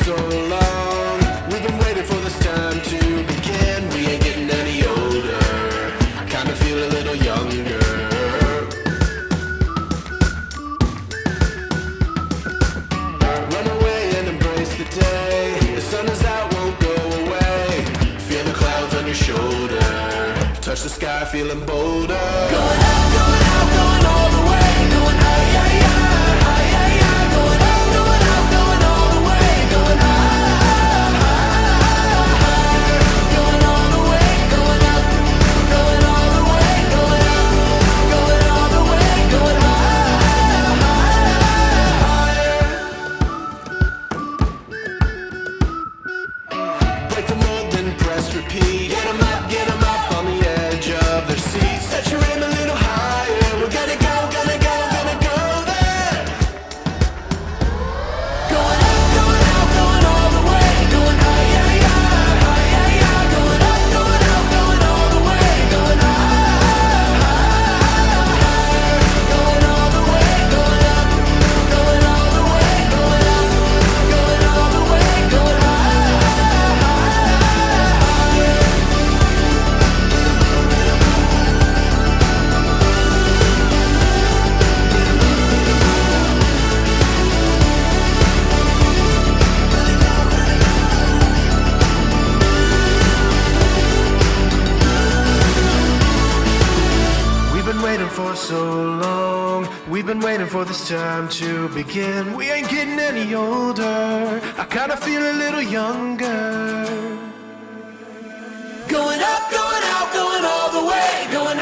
so long. We've been waiting for this time to begin. We ain't getting any older. I kinda feel a little younger. Run away and embrace the day. The sun is out, won't go away. Feel the clouds on your shoulder. Touch the sky, feeling bolder. Going up, going out, going all the way. Going high, yeah, yeah, high, yeah, yeah. Going up, going out, going all the way. Going high, going all the way. Going up, going all the way. Going up, going all the way. Going high. Break the mold, then press repeat. Get 'em up on the edge of their seats. Set your aim a little higher. We're gonna go, gonna go, gonna go there. Going up, going out, going all the way. Going high, yeah, yeah, high, yeah, yeah. Going up, going out, going all the way. Going high, going all the way. Going up, going all the way. Going up, going all the way. Going high. We've been waiting for so long. We've been waiting for this time to begin. We ain't getting any older. I kinda feel a little younger. Going up, going out, going all the way. Going